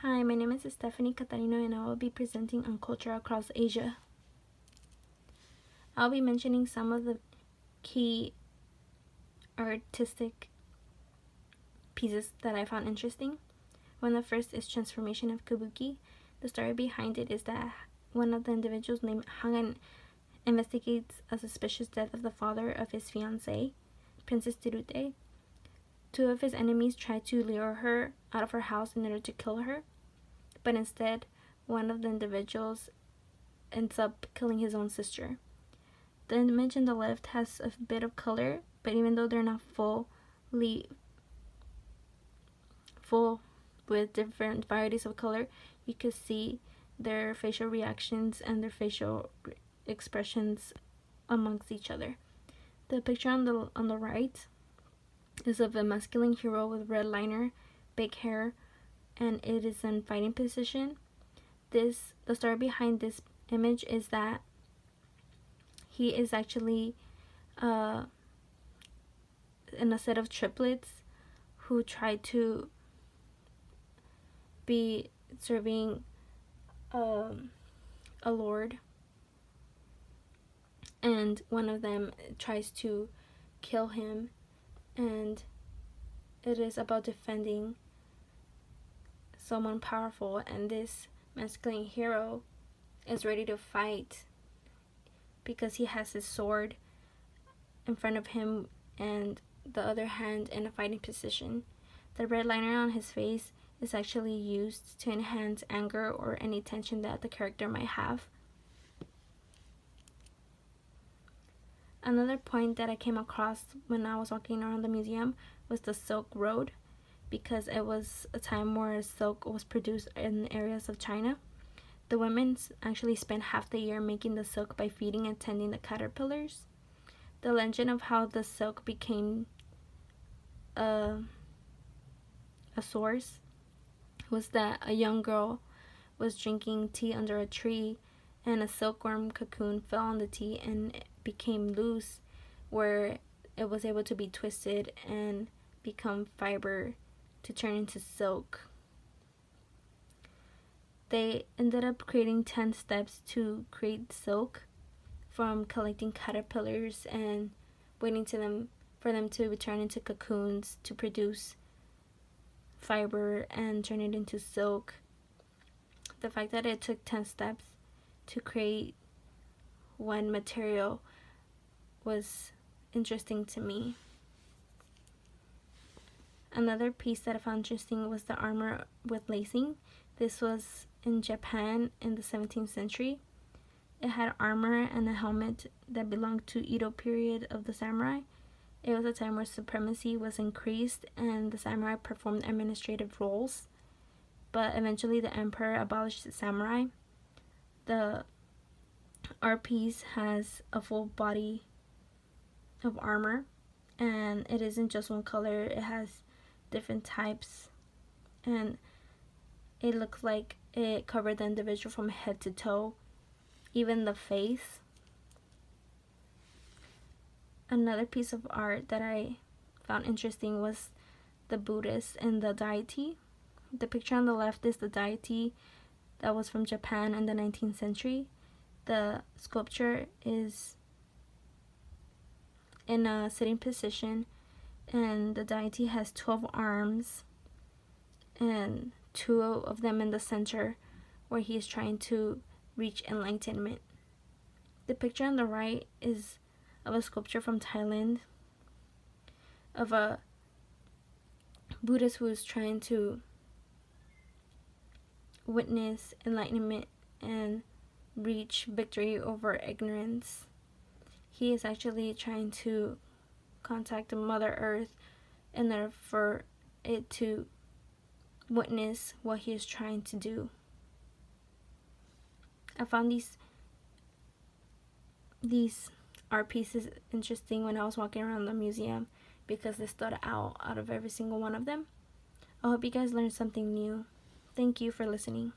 Hi, my name is Stephanie Catarino and I will be presenting on culture across Asia. I'll be mentioning some of the key artistic pieces that I found interesting. One of the first is Transformation of Kabuki. The story behind it is that one of the individuals named Hangan investigates a suspicious death of the father of his fiancée, Princess Tirute. Two of his enemies try to lure her out of her house in order to kill her, but instead one of the individuals ends up killing his own sister. The image on the left has a bit of color, but even though they're not full with different varieties of color, you can see their facial reactions and their facial expressions amongst each other. The picture on the right is of a masculine hero with red liner, big hair, and it is in fighting position. The story behind this image is that he is actually in a set of triplets who try to be serving a lord, and one of them tries to kill him, and it is about defending someone powerful, and this masculine hero is ready to fight because he has his sword in front of him and the other hand in a fighting position. The red liner on his face is actually used to enhance anger or any tension that the character might have. Another point that I came across when I was walking around the museum was the Silk Road, because it was a time where silk was produced in areas of China. The women actually spent half the year making the silk by feeding and tending the caterpillars. The legend of how the silk became a source was that a young girl was drinking tea under a tree, and a silkworm cocoon fell on the tea and it became loose, where it was able to be twisted and become fiber to turn into silk. They ended up creating 10 steps to create silk, from collecting caterpillars and waiting for them to turn into cocoons to produce fiber and turn it into silk. The fact that it took 10 steps to create one material was interesting to me. Another piece that I found interesting was the armor with lacing. This was in Japan in the 17th century. It had armor and a helmet that belonged to Edo period of the samurai. It was a time where supremacy was increased and the samurai performed administrative roles, but eventually the emperor abolished the samurai. The art piece has a full body of armor, and it isn't just one color, it has different types, and it looks like it covered the individual from head to toe, even the face. Another piece of art that I found interesting was the Buddhist and the deity. The picture on the left is the deity that was from Japan in the 19th century. The sculpture is in a sitting position, and the deity has 12 arms and 2 of them in the center where he is trying to reach enlightenment. The picture on the right is of a sculpture from Thailand of a Buddhist who is trying to witness enlightenment and reach victory over ignorance. He is actually trying to contact Mother Earth in order for it to witness what he is trying to do. I found these art pieces interesting when I was walking around the museum because they stood out of every single one of them. I hope you guys learned something new. Thank you for listening.